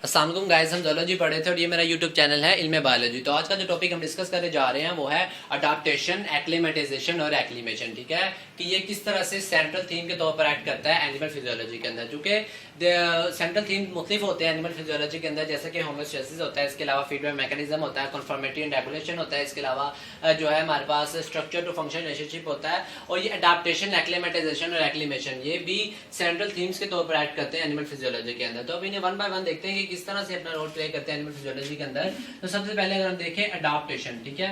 अस्सलाम वालेकुम गाइस, हम ज़ूलॉजी पढ़े थे और ये मेरा यूट्यूब चैनल है इल्म बायोलॉजी। तो आज का जो टॉपिक हम डिस्कस करने जा रहे हैं वो है अडाप्टेशन, एक्लिमेटाइजेशन और एक्लिमेशन। ठीक है कि ये किस तरह से सेंट्रल थीम के तौर पर एक्ट करता है एनिमल फिजियोलॉजी के अंदर। चूंकि सेंट्रल थीम मुख्तलिफ होते हैं एनिमल फिजियोलॉजी के अंदर, जैसे कि होमोस्टेसिस होता है, इसके अलावा फीडबैक मैकेनिज्म होता है, कन्फर्मेटरी एंड रेगुलेशन होता है, इसके अलावा जो है हमारे पास स्ट्रक्चर टू फंक्शन रिलेशनशिप होता है, और ये अडाप्टेशन, एक्लिमेटाइजेशन और एक्लिमेशन ये भी सेंट्रल थीम्स के तौर पर एक्ट करते हैं एनिमल फिजियोलॉजी के अंदर। तो अब इन्हें वन बाय वन देखते हैं कि किस तरह से अपना रोल प्ले करते हैं एनिमल फिजियोलॉजी के अंदर। तो सबसे पहले अगर हम देखें अडाप्टेशन, ठीक है,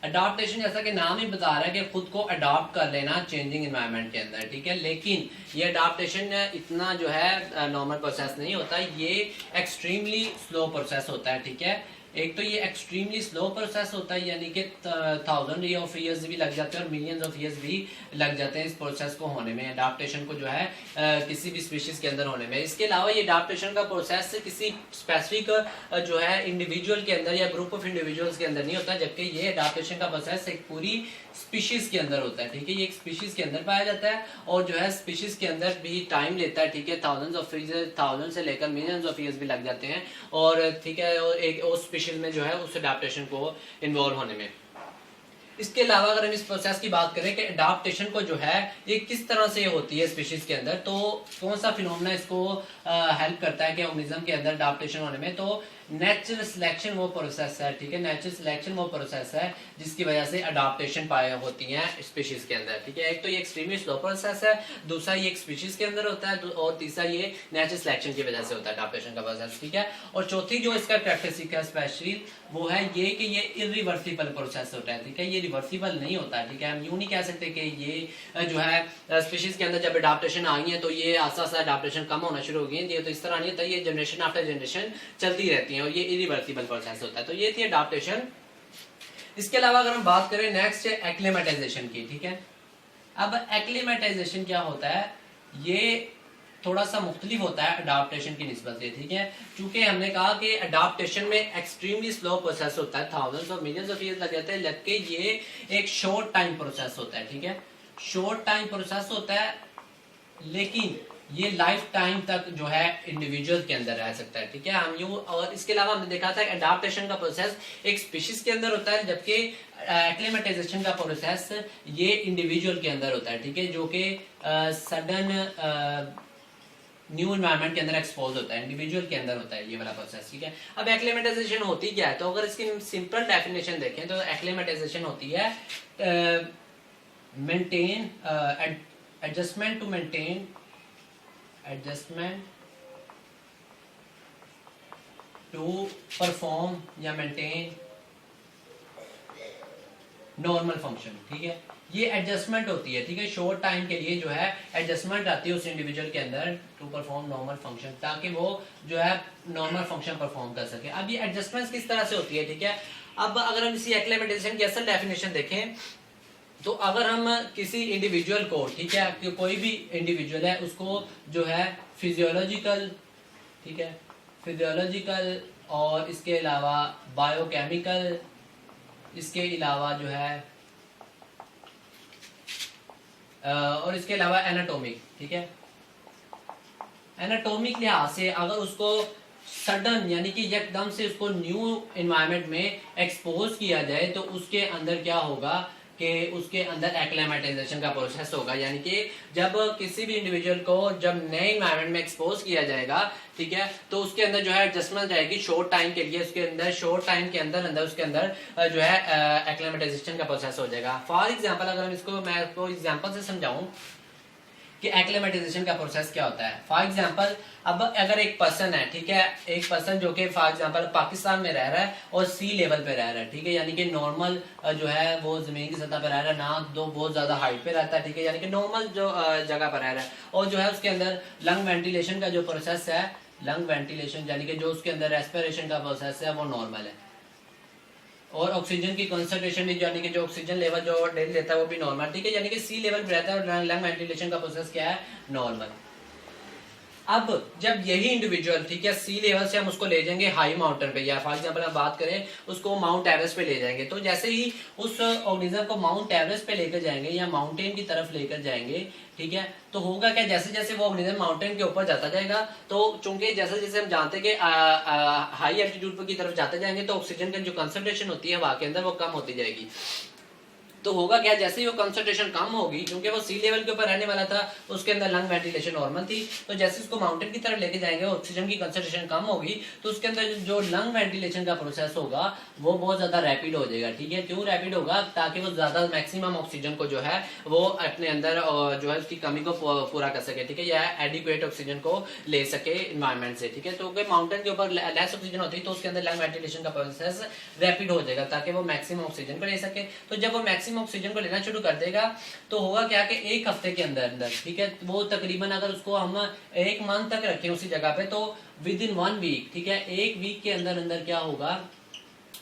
अडाप्टेशन जैसा कि नाम ही बता रहा है कि खुद को अडॉप्ट कर लेना चेंजिंग एनवायरनमेंट के अंदर। ठीक है, लेकिन ये अडाप्टेशन इतना जो है नॉर्मल प्रोसेस नहीं होता, ये एक्सट्रीमली स्लो प्रोसेस होता है। ठीक है, एक तो ये एक्सट्रीमली स्लो प्रोसेस होता है, यानी कि थाउजेंड ऑफ ईयर्स भी लग जाते हैं और मिलियंस ऑफ ईयर्स भी लग जाते हैं इस प्रोसेस को होने में, अडाप्टेशन को जो है किसी भी स्पीशीज के अंदर होने में। इसके अलावा ये अडाप्टेशन का प्रोसेस किसी स्पेसिफिक जो है इंडिविजुअल के अंदर या ग्रुप ऑफ इंडिविजुअल्स के अंदर नहीं होता, जबकि ये अडाप्टेशन का प्रोसेस एक पूरी स्पीशीज के अंदर होता है। ठीक है, ये एक स्पीशीज के अंदर पाया जाता है और जो है स्पीशीज के अंदर भी टाइम लेता है। ठीक है, थाउजेंड से लेकर मिलियंस ऑफ ईयर्स भी लग जाते हैं, और ठीक है, और एक उस स्पीशीज में जो है उस अडाप्टेशन को इन्वॉल्व होने में। इसके अलावा अगर हम इस प्रोसेस की बात करें कि अडाप्टेशन को जो है ये किस तरह से होती है स्पीशीज के अंदर, तो कौन सा फिनोमेना इसको हेल्प करता है कि ऑर्गेनिज्म के अंदर अडाप्टेशन होने में, तो नेचुरल सिलेक्शन वो प्रोसेस है। ठीक है, नेचुरल सिलेक्शन वो प्रोसेस है जिसकी वजह से अडाप्टेशन पाए होती हैं स्पीशीज के अंदर। ठीक है, एक तो ये एक्सट्रीमली स्लो प्रोसेस है, दूसरा ये एक स्पीशीज के अंदर होता है, और तीसरा ये नेचुरल सिलेक्शन की वजह से होता है अडाप्टेशन का प्रोसेस। ठीक है, और चौथी जो इसका कैरेक्टरिस्टिक है स्पेशली वो है ये कि ये इरिवर्सिबल प्रोसेस होता है। ठीक है, ये रिवर्सिबल नहीं होता है। ठीक है, हम यूं नहीं कह सकते कि ये जो है स्पीशीज के अंदर जब अडाप्टेशन आई है तो ये आस्ता आस्ता अडाप्टेशन कम होना शुरू हो गई है, ये तो इस तरह नहीं होता, ये जनरेशन आफ्टर जनरेशन चलती रहती है और ये इरिवर्सिबल प्रोसेस होता है। तो ये थी अडाप्टेशन। इसके अलावा अगर हम बात करें नेक्स्ट है एक्लिमेटाइजेशन की। ठीक है, अब एक्लिमेटाइजेशन क्या होता है, ये थोड़ा सा मुख्तलिफ होता है अडाप्टेशन की निस्बत से। ठीक है, चूंकि हमने कहा कि अडाप्टेशन में एक्सट्रीमली स्लो प्रोसेस होता है, थाउजेंड्स और मिलियंस ऑफ ईयर्स लग जाते हैं, जबकि ये एक शॉर्ट टाइम प्रोसेस होता है। ठीक है, शॉर्ट टाइम प्रोसेस होता है, लेकिन ये लाइफ टाइम तक जो है इंडिविजुअल के अंदर रह सकता है। ठीक है, हम यूं, और इसके अलावा हमने देखा था अडाप्टेशन का प्रोसेस एक स्पीशीज के अंदर होता है, जबकि एक्लिमेटाइजेशन का प्रोसेस ये इंडिविजुअल के अंदर होता है। ठीक है, जो कि सडन न्यू एनवायरनमेंट के अंदर एक्सपोज होता है, इंडिविजुअल के अंदर होता है ये वाला प्रोसेस। ठीक है, अब एक्लिमेटाइजेशन होती क्या है, तो अगर इसकी सिंपल डेफिनेशन देखें तो एक्लिमेटाइजेशन होती है maintain adjustment to maintain adjustment to perform या मेंटेन नॉर्मल फंक्शन। ठीक है, ये एडजस्टमेंट होती है। ठीक है, शॉर्ट टाइम के लिए जो है एडजस्टमेंट आती है उस इंडिविजुअल के अंदर टू परफॉर्म नॉर्मल फंक्शन, ताकि वो जो है नॉर्मल फंक्शन परफॉर्म कर सके। अब ये एडजस्टमेंट किस तरह से होती है, ठीक है, अब अगर हम इसी एक्लिमेटाइजेशन की असल डेफिनेशन देखें तो अगर हम किसी इंडिविजुअल को, ठीक है, कि कोई भी इंडिविजुअल है उसको जो है फिजियोलॉजिकल, ठीक है, फिजियोलॉजिकल और इसके अलावा बायोकेमिकल, इसके अलावा जो है और इसके अलावा एनाटॉमिक, ठीक है, एनाटॉमिक लिहाज से अगर उसको सडन यानी कि एकदम से उसको न्यू एनवायरनमेंट में एक्सपोज किया जाए तो उसके अंदर क्या होगा कि उसके अंदर एक्लिमेटाइजेशन का प्रोसेस होगा। यानी कि जब किसी भी इंडिविजुअल को जब नए एनवायरनमेंट में एक्सपोज किया जाएगा, ठीक है, तो उसके अंदर जो है एडजस्टमेंट जाएगी शॉर्ट टाइम के लिए, उसके अंदर शॉर्ट टाइम के अंदर उसके अंदर जो है एक्लिमेटाइजेशन का प्रोसेस हो जाएगा। फॉर एग्जांपल अगर हम इसको मैं आपको एग्जांपल से समझाऊं कि एक्लिमेटाइजेशन का प्रोसेस क्या होता है। फॉर एग्जांपल अब अगर एक पर्सन है, ठीक है, एक पर्सन जो कि फॉर एग्जांपल पाकिस्तान में रह रहा है और सी लेवल पे रह रहा है, ठीक है, यानी कि नॉर्मल जो है वो जमीन की सतह पर रह रहा है, ना दो बहुत ज्यादा हाइट पे रहता है, ठीक है, यानी कि नॉर्मल जो जगह पर रह रहा है, और जो है उसके अंदर लंग वेंटिलेशन का जो प्रोसेस है, लंग वेंटिलेशन यानी कि जो उसके अंदर रेस्पिरेशन का प्रोसेस है वो नॉर्मल है, और ऑक्सीजन की कंसंट्रेशन भी यानी कि जो ऑक्सीजन लेवल जो डेली लेता है वो भी नॉर्मल, ठीक है, यानी कि सी लेवल पे रहता है और लंग वेंटिलेशन का प्रोसेस क्या है, नॉर्मल। अब जब यही इंडिविजुअल, ठीक है, सी लेवल से हम उसको ले जाएंगे हाई माउंटेन पे, या फॉर एग्जांपल हम बात करें उसको माउंट एवरेस्ट पे ले जाएंगे, तो जैसे ही उस ऑर्गेनिज्म को माउंट एवरेस्ट पे लेकर जाएंगे या माउंटेन की तरफ लेकर जाएंगे, ठीक है, तो होगा क्या, जैसे जैसे वो ऑर्गेनिज्म माउंटेन के ऊपर जाता जाएगा, तो चूंकि जैसे जैसे हम जानते हैं कि हाई एल्टीट्यूड की तरफ जाते जाएंगे तो ऑक्सीजन की जो कंसंट्रेशन होती है हवा के अंदर वो कम होती जाएगी। तो होगा क्या, जैसे ही वो कंसंट्रेशन कम होगी, क्योंकि वो सी लेवल के ऊपर रहने वाला था, उसके अंदर लंग वेंटिलेशन नॉर्मल थी, तो जैसे उसको माउंटेन की तरफ लेके जाएंगे ऑक्सीजन की कंसंट्रेशन कम होगी, तो उसके अंदर जो लंग वेंटिलेशन का प्रोसेस होगा वो बहुत ज्यादा रैपिड हो जाएगा। ठीक है, क्यों रैपिड होगा, ताकि वो ज्यादा मैक्सिमम ऑक्सीजन को जो है वो अपने अंदर जो है उसकी कमी को पूरा कर सके, ठीक है, या एडिक्वेट ऑक्सीजन को ले सके इन्वायरमेंट से। ठीक है, तो माउंटेन के ऊपर लेस ऑक्सीजन होती है तो उसके अंदर लंग वेंटिलेशन का प्रोसेस रैपिड हो जाएगा ताकि वो मैक्सिमम ऑक्सीजन को ले सके। तो जब वो मैक्सिमम ऑक्सीजन को लेना शुरू कर देगा तो होगा क्या कि एक हफ्ते के अंदर अंदर, ठीक है, वो तकरीबन अगर उसको हम एक मंथ तक रखें उसी जगह पे, तो विद इन 1 वीक, ठीक है, एक वीक के अंदर अंदर क्या होगा,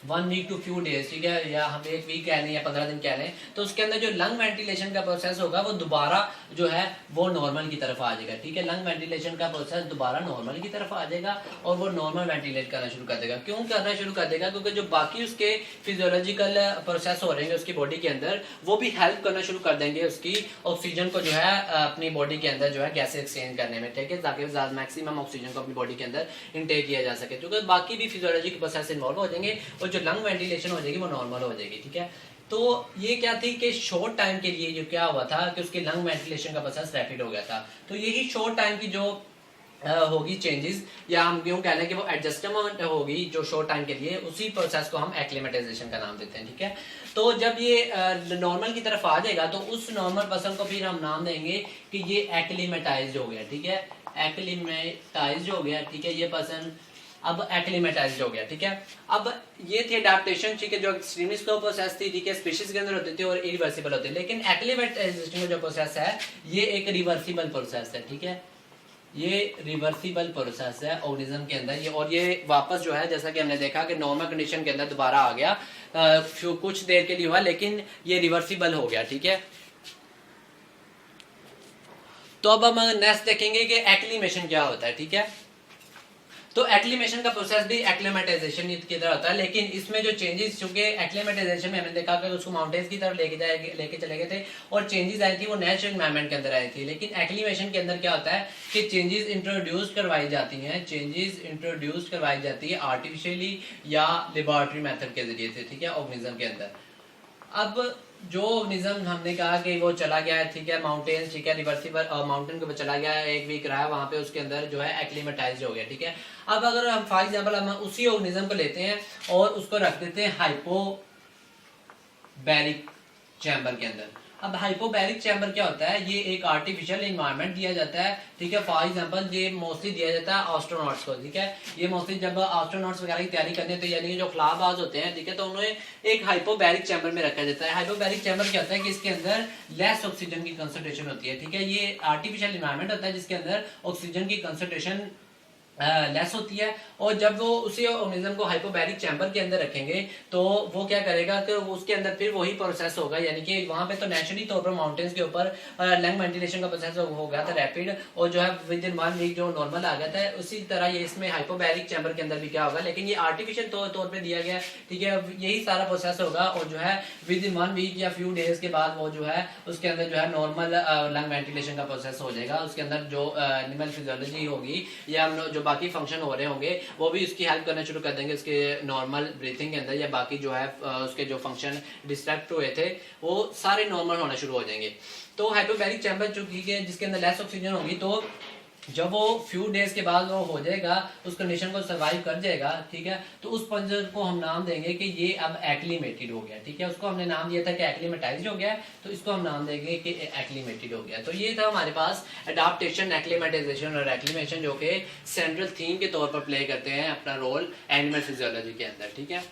1 वीक टू फ्यू डेज, ठीक है, या हम एक वीक कह लें या 15 दिन कह लें, तो उसके अंदर जो लंग वेंटिलेशन का प्रोसेस होगा वो दोबारा जो है वो नॉर्मल की तरफ आ जाएगा। ठीक है, लंग वेंटिलेशन का प्रोसेस दोबारा नॉर्मल की तरफ आ जाएगा और वो नॉर्मल वेंटिलेट करना शुरू कर देगा। क्यों करना शुरू कर देगा, क्योंकि जो बाकी उसके फिजियोलॉजिकल प्रोसेस हो रहे हैं उसकी बॉडी के अंदर, वो भी हेल्प करना शुरू कर देंगे उसकी ऑक्सीजन को जो है अपनी बॉडी के अंदर जो है गैस एक्सचेंज करने में, ठीक है, ताकि मैक्सिमम ऑक्सीजन को अपनी बॉडी के अंदर इनटेक किया जा सके, क्योंकि बाकी भी फिजियोलॉजिकल प्रोसेस इन्वॉल्व हो जाएंगे और जो लंग वेंटिलेशन हो जाएगी वो नॉर्मल हो जाएगी। ठीक है, तो ये क्या थी कि शॉर्ट टाइम के लिए जो क्या हुआ था कि उसके लंग वेंटिलेशन का प्रोसेस रैपिड हो गया था। तो यही शॉर्ट टाइम की जो होगी चेंजेस, या हम यूं कह लें कि वो एडजस्टमेंट होगी जो शॉर्ट टाइम के लिए, उसी प्रोसेस को हम एक्लिमेटाइजेशन का नाम देते हैं। ठीक है, तो जब ये नॉर्मल की तरफ आ जाएगा तो उस नॉर्मल पर्सन को फिर हम नाम देंगे कि ये एक्लिमेटाइज हो गया। ठीक है, एक्लिमेटाइज हो गया, ठीक है, ये पर्सन अब एक्लिमेटाइज्ड हो गया। ठीक है, अब ये थी अडैप्टेशन, ठीक है, जो एक्सट्रीमली स्लो प्रोसेस थी, ठीक है, स्पीशीज के अंदर होती थी और इरिवर्सिबल होती है, लेकिन एक्लिमेटाइजेशन का जो प्रोसेस है ये एक रिवर्सिबल प्रोसेस है। ठीक है, ये रिवर्सिबल प्रोसेस है ऑर्गेनिज्म के अंदर, ये और ये वापस जो है जैसा कि हमने देखा कि नॉर्मल कंडीशन के अंदर दोबारा आ गया, कुछ देर के लिए हुआ लेकिन ये रिवर्सिबल हो गया। ठीक है, तो अब हम नेक्स्ट देखेंगे कि एक्लिमेशन क्या होता है। ठीक है, तो एक्लिमेशन का प्रोसेस भी एक्लिमेटाइजेशन की तरह होता है, लेकिन इसमें जो चेंजेस, चूंकि एक्लिमेटाइजेशन में हमने देखा कि उसको माउंटेन्स की तरफ लेके चले गए थे और चेंजेस आई थी वो नेचुरल एनवायरनमेंट के अंदर आई थी, लेकिन एक्लिमेशन के अंदर क्या होता है कि चेंजेस इंट्रोड्यूस करवाई जाती हैं, चेंजेस इंट्रोड्यूस करवाई जाती है आर्टिफिशियली या लेबोरेटरी मेथड के जरिए से। ठीक है, ऑर्गेनिज्म के अंदर अब जो ऑर्गेनिज्म हमने कहा कि वो चला गया है, ठीक है, माउंटेन, ठीक है, रिवर्सिबल माउंटेन के ऊपर चला गया है, एक वीक रहा वहां पे, उसके अंदर जो है एक्लिमेटाइज हो गया। ठीक है, अब अगर हम फॉर एग्जांपल हम उसी ऑर्गेनिज्म को लेते हैं और उसको रख देते हैं हाइपोबैरिक चैम्बर के अंदर। अब हाइपोबैरिक चैम्बर क्या होता है, ये एक आर्टिफिशियल एनवायरनमेंट दिया जाता है। ठीक है, फॉर एग्जांपल ये मोस्टली दिया जाता है एस्ट्रोनॉट्स को। ठीक है, ये मोस्टली जब एस्ट्रोनॉट्स वगैरह की तैयारी करने तो यानी जो खलाबाज होते हैं, ठीक है, तो उन्हें एक हाइपोबैरिक चैम्बर में रखा जाता है। हाइपोबैरिक चैम्बर क्या होता है कि इसके अंदर लेस ऑक्सीजन की कंसंट्रेशन होती है। ठीक है, ये आर्टिफिशियल एनवायरनमेंट होता है जिसके अंदर ऑक्सीजन की कंसंट्रेशन लेस होती है, और जब वो उसी ऑर्गेनिज्म को हाइपोबैरिक चैम्बर के अंदर रखेंगे तो वो क्या करेगा कि उसके अंदर फिर वही प्रोसेस होगा, यानी कि वहां पे तो नेचुरली तौर पर माउंटेन्स के ऊपर लंग वेंटिलेशन का प्रोसेस हो गया था रैपिड, और जो है विद इन 1 वीक जो नॉर्मल आ गया था, उसी तरह ये इसमें हाइपोबैरिक चैम्बर के अंदर भी क्या होगा, लेकिन ये आर्टिफिशियल तौर पर दिया गया। ठीक है, यही सारा प्रोसेस होगा और जो है विद इन 1 वीक या फ्यू डेज के बाद वो जो है उसके अंदर जो है नॉर्मल लंग वेंटिलेशन का प्रोसेस हो जाएगा। उसके अंदर जो एनिमल फिजियोलॉजी होगी या जो बाकी फंक्शन हो रहे होंगे वो भी उसकी हेल्प करना शुरू कर देंगे उसके नॉर्मल ब्रीथिंग के अंदर, या बाकी जो है उसके जो फंक्शन डिस्ट्रैक्ट हुए थे वो सारे नॉर्मल होना शुरू हो जाएंगे। तो हाइपोबैरिक चैम्बर जो है जिसके अंदर लेस ऑक्सीजन होगी, तो जब वो फ्यू डेज के बाद वो हो जाएगा, उस कंडीशन को सर्वाइव कर जाएगा, ठीक है, तो उस पंजर को हम नाम देंगे कि ये अब एक्लिमेटेड हो गया। ठीक है, उसको हमने नाम दिया था कि एक्लिमेटाइज हो गया, तो इसको हम नाम देंगे कि एक्लिमेटेड हो गया। तो ये था हमारे पास अडाप्टेशन, एक्लिमेटाइजेशन और एक्लिमेशन, जो कि सेंट्रल थीम के तौर पर प्ले करते हैं अपना रोल एनिमल फिजियोलॉजी के अंदर। ठीक है।